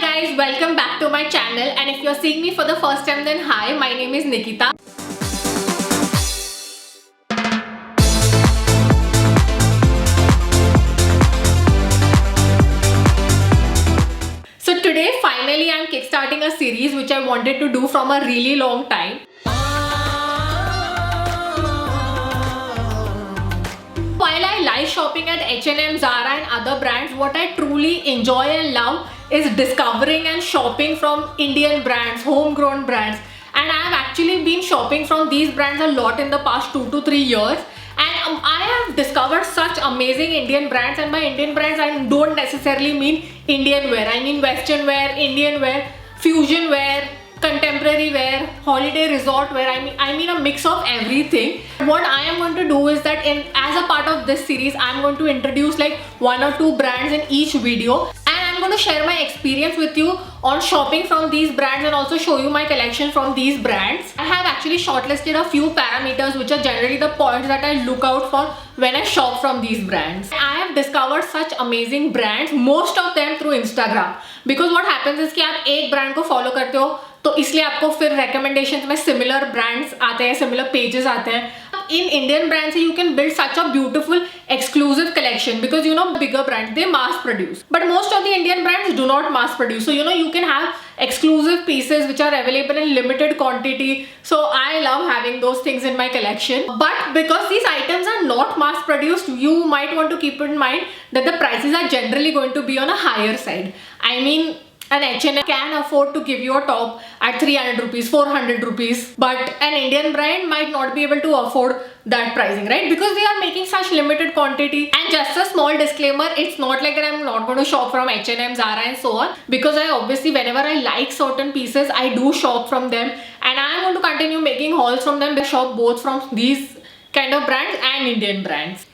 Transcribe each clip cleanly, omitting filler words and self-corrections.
guys, welcome back to my channel, and if you're seeing me for the first time then hi, my name is Nikita. So today finally I'm kickstarting a series which I wanted to do from a really long time. While I like shopping at H&M, Zara and other brands, what I truly enjoy and love is discovering and shopping from Indian brands, homegrown brands. And I have actually been shopping from these brands a lot in the past 2 to 3 years. And I have discovered such amazing Indian brands, and by Indian brands I don't necessarily mean Indian wear. I mean Western wear, Indian wear, fusion wear, contemporary wear, holiday resort wear. I mean a mix of everything. What I am going to do is that as a part of this series, I'm going to introduce like 1 or 2 brands in each video, and I'm going to share my experience with you on shopping from these brands and also show you my collection from these brands. I have actually shortlisted a few parameters which are generally the points that I look out for when I shop from these brands. I have discovered such amazing brands, most of them through Instagram, because what happens is कि आप एक brand को follow करते हो तो इसलिए आपको फिर recommendations में similar brands आते हैं, similar pages आते हैं. In Indian brands you can build such a beautiful exclusive collection because you know bigger brands they mass produce, but most of the Indian brands do not mass produce. So you know you can have exclusive pieces which are available in limited quantity. So I love having those things in my collection. But because these items are not mass produced, you might want to keep in mind that the prices are generally going to be on a higher side. I mean, an H&M can afford to give you a top at 300 rupees, 400 rupees, but an Indian brand might not be able to afford that pricing, right? Because they are making such limited quantity. And just a small disclaimer, it's not like that I'm not going to shop from H&M, Zara and so on, because I obviously, whenever I like certain pieces, I do shop from them, and I'm going to continue making hauls from them. I shop both from these kind of brands and Indian brands.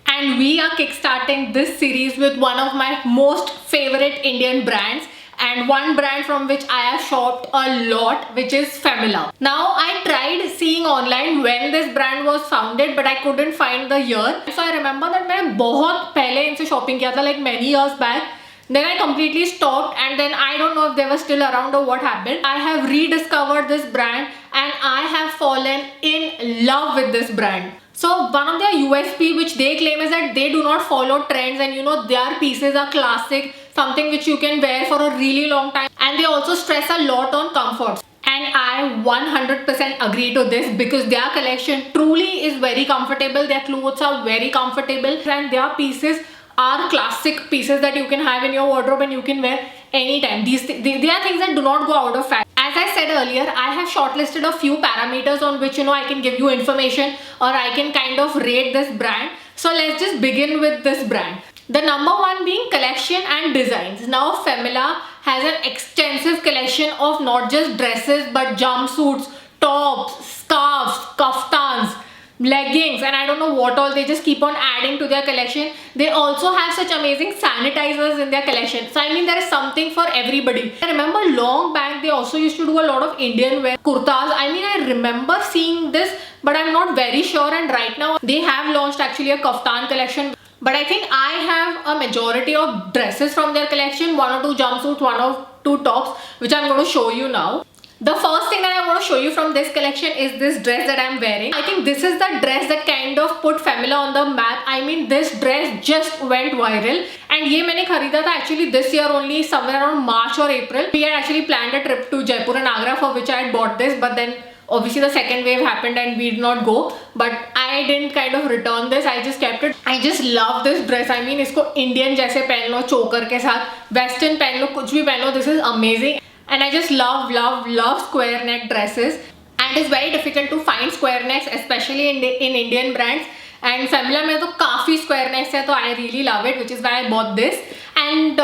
And we are kickstarting this series with one of my most favorite Indian brands, and one brand from which I have shopped a lot, which is Femila. Now I tried seeing online when this brand was founded, but I couldn't find the year. So I remember that मैंने बहुत पहले इनसे shopping किया था, like many years back. Then I completely stopped, and then I don't know if they were still around or what happened. I have rediscovered this brand and I have fallen in love with this brand. So one of their USP which they claim is that they do not follow trends, and you know their pieces are classic, something which you can wear for a really long time, and they also stress a lot on comfort. And I 100% agree to this because their collection truly is very comfortable. Their clothes are very comfortable and their pieces are classic pieces that you can have in your wardrobe and you can wear anytime. They are things that do not go out of fashion. As I said earlier, I have shortlisted a few parameters on which I can give you information, or I can kind of rate this brand. So let's just begin with this brand. The number one being collection and designs. Now Femila has an extensive collection of not just dresses but jumpsuits, tops, scarves, kaftans, leggings, and I don't know what all. They just keep on adding to their collection. They also have such amazing sanitizers in their collection. So I mean there is something for everybody. I remember long back they also used to do a lot of Indian wear kurtas. I mean I remember seeing this, but I'm not very sure, and right now they have launched actually a kaftan collection. But I think I have a majority of dresses from their collection, 1 or 2 jumpsuits, 1 or 2 tops, which I'm going to show you now. The first thing that I want to show you from this collection is this dress that I'm wearing. I think this is the dress that kind of put Femila on the map. I mean this dress just went viral, and ये मैंने खरीदा था actually this year only, somewhere around March or April. We had actually planned a trip to Jaipur and Agra for which I had bought this, but then obviously the second wave happened and we did not go, but I didn't kind of return this. I just kept it. I just love this dress. I mean इसको Indian जैसे पहन लो, choker के साथ, Western पहन लो, कुछ भी पहन लो. This is amazing. And I just love square neck dresses, and it's very difficult to find square necks, especially in Indian brands, and Femila में तो काफी square necks है, तो I really love it, which is why I bought this. And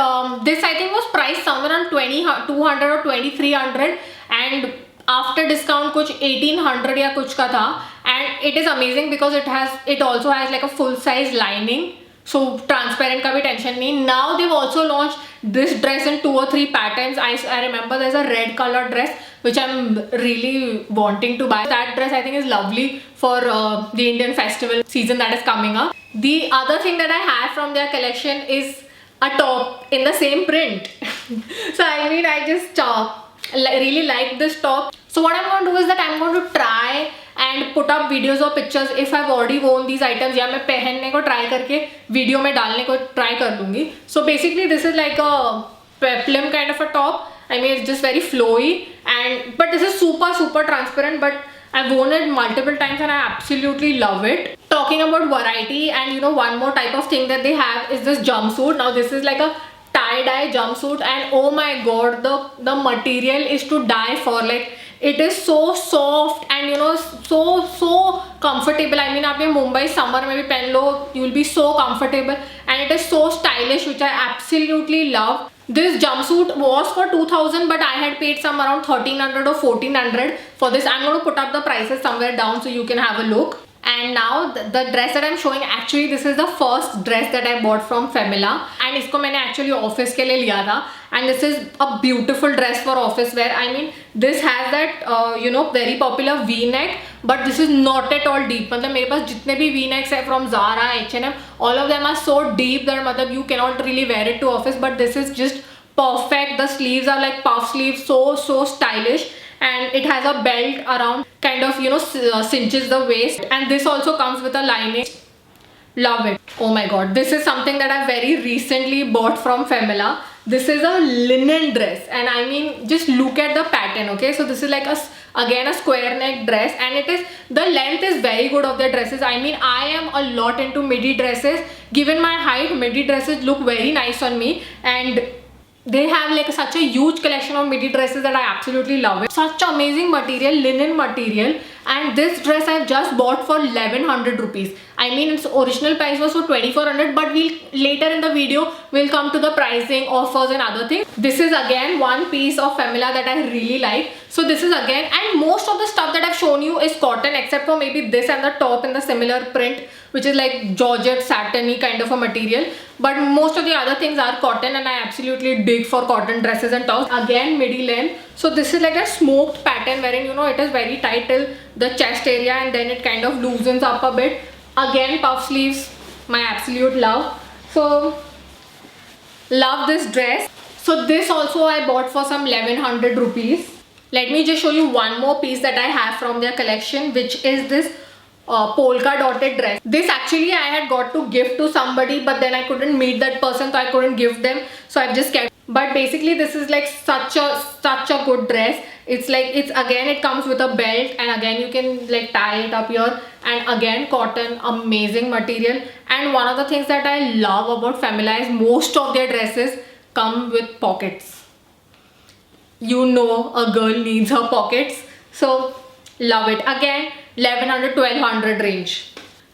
this I think was priced somewhere around 2200 or 2300, and after discount कुछ 1800 या कुछ का था. And it is amazing because it also has like a full size lining, so transparent का भी tension नहीं. Now they've also launched this dress in 2 or 3 patterns. I remember there's a red color dress which I'm really wanting to buy. That dress I think is lovely for the Indian festival season that is coming up. The other thing that I have from their collection is a top in the same print. So I mean, I just really like this top. So what I'm going to do is that I'm going to try and put up videos or pictures if I've already worn these items, या मैं पहनने को try करके video में डालने को try कर लूँगी. So basically this is like a peplum kind of a top. I mean, it's just very flowy, but this is super transparent, but I've worn it multiple times and I absolutely love it. Talking about variety, and you know, one more type of thing that they have is this jumpsuit. Now this is like a tie-dye jumpsuit, and oh my god, the material is to die for. Like, it is so soft and you know, so comfortable. I mean, आप ये Mumbai summer में भी पहन लो, you will be so comfortable, and it is so stylish, which I absolutely love. This jumpsuit was for 2000, but I had paid some around 1300 or 1400 for this. I'm going to put up the prices somewhere down so you can have a look. And now the dress that I'm showing, actually this is the first dress that I bought from Femila, and इसको मैंने actually office के लिए लिया था, and this is a beautiful dress for office wear. I mean, this has that you know, very popular V-neck, but this is not at all deep. मतलब मेरे पास जितने भी V-necks है from Zara, H&M, all of them are so deep that मतलब you cannot really wear it to office, but this is just perfect. The sleeves are like puff sleeves, so stylish, and it has a belt around, kind of, you know, cinches the waist, and this also comes with a lining. Love it. Oh my god, this is something that I very recently bought from Femila. This is a linen dress, and I mean, just look at the pattern. Okay, so this is like again a square neck dress, and it is, the length is very good of the dresses. I mean, I am a lot into midi dresses. Given my height, midi dresses look very nice on me, and they have like such a huge collection of midi dresses that I absolutely love it. Such amazing material, linen material, and this dress I've just bought for 1100 rupees. I mean, its original price was for 2400, but we'll later in the video we'll come to the pricing, offers and other things. This is again one piece of Femila that I really like. So this is again, and most of the stuff that I've shown you is cotton, except for maybe this and the top in the similar print, which is like georgette satiny kind of a material, but most of the other things are cotton, and I absolutely dig for cotton dresses and tops. Again, midi length. So this is like a smoked pattern wherein, you know, it is very tight till the chest area, and then it kind of loosens up a bit. Again, puff sleeves, my absolute love. So love this dress. So this also I bought for some 1100 rupees. Let me just show you one more piece that I have from their collection, which is this polka dotted dress. This actually I had got to gift to somebody, but then I couldn't meet that person, so I couldn't give them, so I've just kept. But basically this is like such a good dress. It's like, it's again, it comes with a belt, and again you can like tie it up here, and again cotton, amazing material. And one of the things that I love about Femila is most of their dresses come with pockets. You know, a girl needs her pockets, so love it. Again, 1100 1200 range.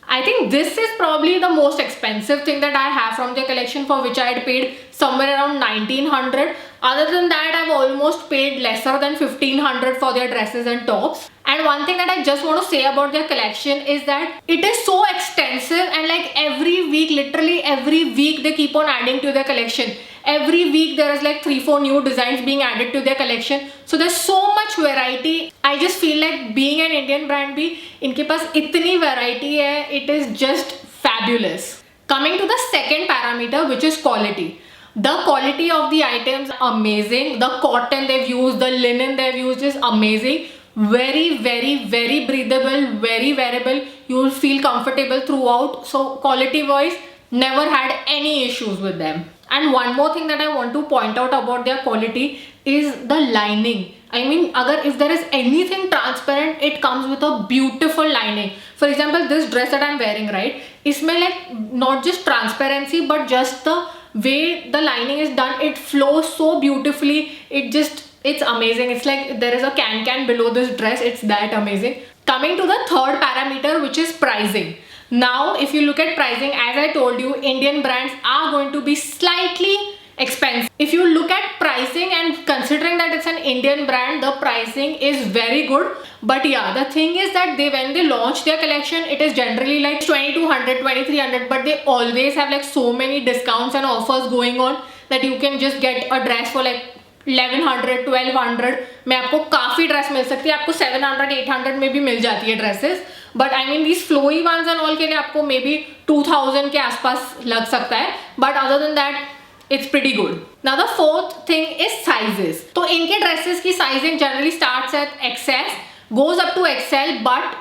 I think this is probably the most expensive thing that I have from their collection, for which I had paid somewhere around 1900. Other than that, I've almost paid lesser than 1500 for their dresses and tops. And one thing that I just want to say about their collection is that it is so extensive, and like every week, literally every week, they keep on adding to their collection. Every week there is like 3-4 new designs being added to their collection. So there's so much variety. I just feel like being an Indian brand bhi, inke paas itni variety hai, it is just fabulous. Coming to the second parameter, which is quality. The quality of the items, amazing. The cotton they've used, the linen they've used is amazing. Very breathable, very wearable. You will feel comfortable throughout. So quality wise, never had any issues with them. And one more thing that I want to point out about their quality is the lining. I mean, if there is anything transparent, it comes with a beautiful lining. For example, this dress that I'm wearing, right? Isme like not just transparency, but just the way the lining is done, it flows so beautifully. It's amazing. It's like there is a can below this dress. It's that amazing. Coming to the third parameter, which is pricing. Now, if you look at pricing, as I told you, Indian brands are going to be slightly expensive. If you look at pricing, and considering that it's an Indian brand, the pricing is very good. But yeah, the thing is that when they launch their collection, it is generally like 2200, 2300, but they always have like so many discounts and offers going on that you can just get a dress for like 1100, 1200 में आपको काफी dress मिल सकती है. आपको 700, 800 में भी मिल जाती है dresses. But I mean these flowy ones and all के लिए आपको मे बी 2000 के आसपास लग सकता है. But other than that it's pretty good. Now the fourth thing is sizes. तो इनके dresses की sizing generally starts at XS, goes up to XL, but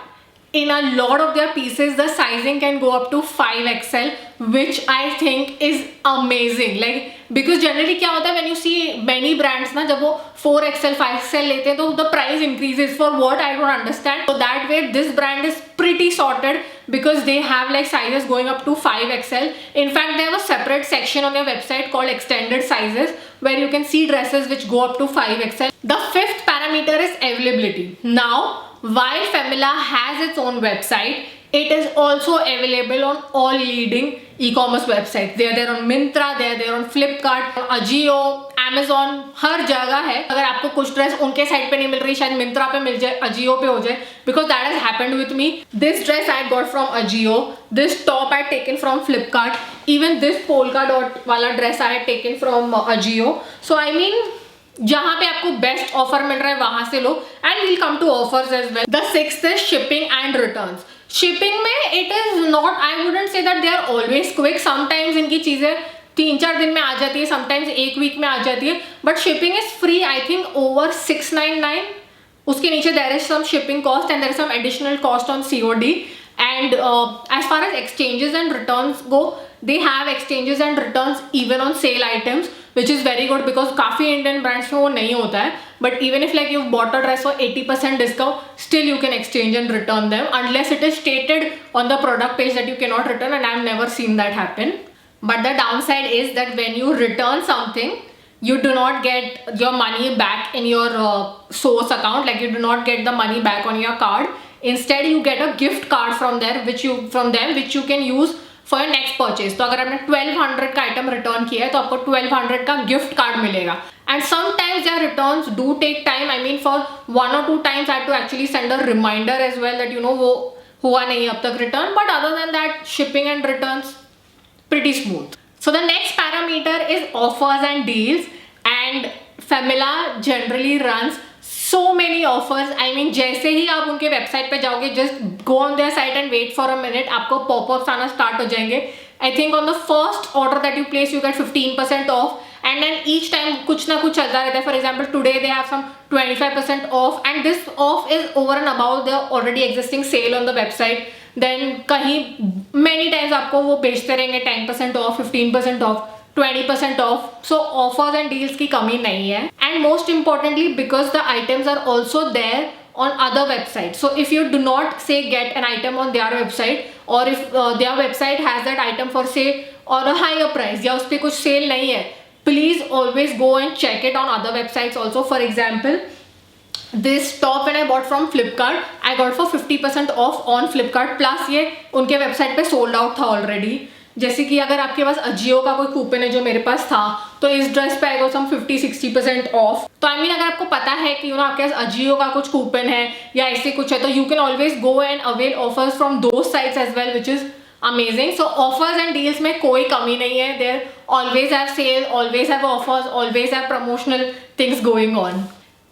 in a lot of their pieces the sizing can go up to 5XL, which I think is amazing. Like, because generally क्या होता है when you see many brands ना, जब वो 4XL 5XL लेते हैं तो the price increases for what I don't understand. So that way this brand is pretty sorted because they have like sizes going up to 5XL. In fact, they have a separate section on their website called extended sizes where you can see dresses which go up to 5XL. The fifth parameter is availability. Now, while Femila has its own website, it is also available on all leading e-commerce websites. They are there on Myntra, they are there on Flipkart, Ajio, Amazon, हर जगह है. अगर आपको कुछ dress उनके site पे नहीं मिल रही, शायद मिंत्रा पे मिल जाए, Ajio पे हो जाए, because that has happened with me. This dress I got from Ajio, this top I had taken from Flipkart, even this polka dot वाला dress I had taken from Ajio. So I mean, जहाँ पे आपको best offer मिल रहा है वहां से लो, and will come to offers as well. The sixth is shipping and returns. Shipping में it is not, I wouldn't say that they are always quick. Sometimes इनकी चीजें 3-4 दिन में आ जाती है, समटाइम्स 1 वीक में आ जाती है, but shipping is free. I think over 699. उसके नीचे there is some shipping cost and there is some additional cost on COD. And as far as exchanges and returns go, they have exchanges and returns even on sale items, which is very good because काफी Indian brands में वो नहीं होता है. But even if like you've bought a dress for 80% discount, still you can exchange and return them unless it is stated on the product page that you cannot return, and I've never seen that happen. But the downside is that when you return something, you do not get your money back in your source account. Like, you do not get the money back on your card. Instead you get a gift card from them which you can use for your next purchase. तो अगर आपने 1200 का item return किया है तो आपको 1200 का gift card मिलेगा. And sometimes their returns do take time. I mean, for 1 or 2 times I had to actually send a reminder as well that you know वो हुआ नहीं अब तक return. But other than that, shipping and returns pretty smooth. So the next parameter is offers and deals, and Femila generally runs so many offers. I mean, जैसे ही आप उनके website पे जाओगे, just go on their site and wait for a minute, आपको popups आना start हो जाएंगे. I think on the first order that you place you get 15% off, and then each time कुछ ना कुछ चलता रहता है. For example, today they have some 25% off, and this off is over and above the already existing sale on the website. Then कहीं many times आपको वो बेचते रहेंगे 10% off, 15% off, 20% off. So offers and deals की कमी नहीं है. And most importantly, because the items are also there on other websites. So if you do not say get an item on their website, or if their website has that item for sale or a higher price, या उस पर कुछ sale नहीं है, please always go and check it on other websites also. For example, this top when I bought from Flipkart, I got for 50% off on Flipkart, plus ये उनके website पे sold out था already. जैसे कि अगर आपके पास Ajio का कोई कूपन है जो मेरे पास था, तो इस ड्रेस पे आएगा सम 50-60% ऑफ. तो आई मीन, अगर आपको पता है कि आपके पास Ajio का कुछ कूपन है या ऐसे कुछ है, तो you can always go and avail offers from those sites as well, which is amazing. So offers and deals में कोई कमी नहीं है. They always have sale, always have offers, always have promotional things going on.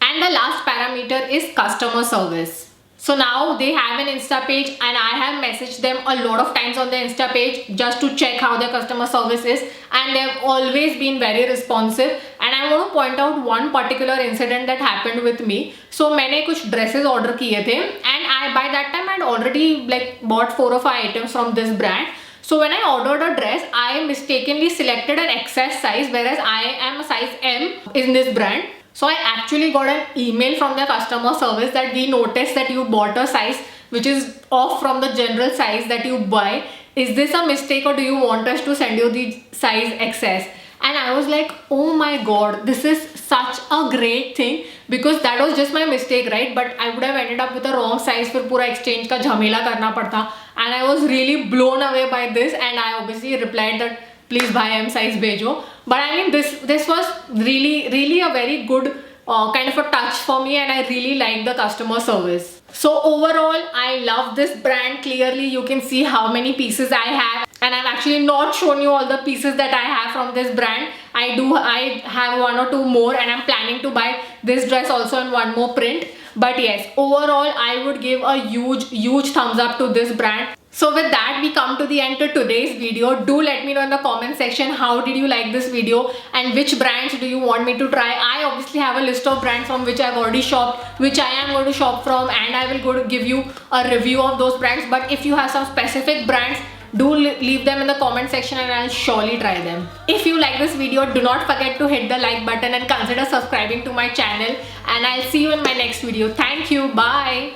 And the last parameter is customer service. So now they have an Insta page, and I have messaged them a lot of times on the Insta page just to check how their customer service is, and they have always been very responsive. And I want to point out one particular incident that happened with me. So मैंने कुछ dresses order किए थे, and by that time I had already like bought 4 or 5 items from this brand. So when I ordered a dress, I mistakenly selected an XS size, whereas I am a size M in this brand. So I actually got an email from their customer service that we noticed that you bought a size which is off from the general size that you buy. Is this a mistake, or do you want us to send you the size XS? And I was like, oh my god, this is such a great thing, because that was just my mistake, right? But I would have ended up with a wrong size, फिर पूरा exchange का झमेला करना पड़ता. And I was really blown away by this, and I obviously replied that please buy M size भेजो. But I mean, this was really a very good kind of a touch for me, and I really like the customer service. So overall, I love this brand. Clearly you can see how many pieces I have, and I've actually not shown you all the pieces that I have from this brand. I have 1 or 2 more, and I'm planning to buy this dress also in one more print. But yes, overall I would give a huge thumbs up to this brand. So with that, we come to the end to today's video. Do let me know in the comment section how did you like this video and which brands do you want me to try. I obviously have a list of brands from which I've already shopped, which I am going to shop from, and I will go to give you a review of those brands. But if you have some specific brands, do leave them in the comment section and I'll surely try them. If you like this video, do not forget to hit the like button and consider subscribing to my channel, and I'll see you in my next video. Thank you. Bye.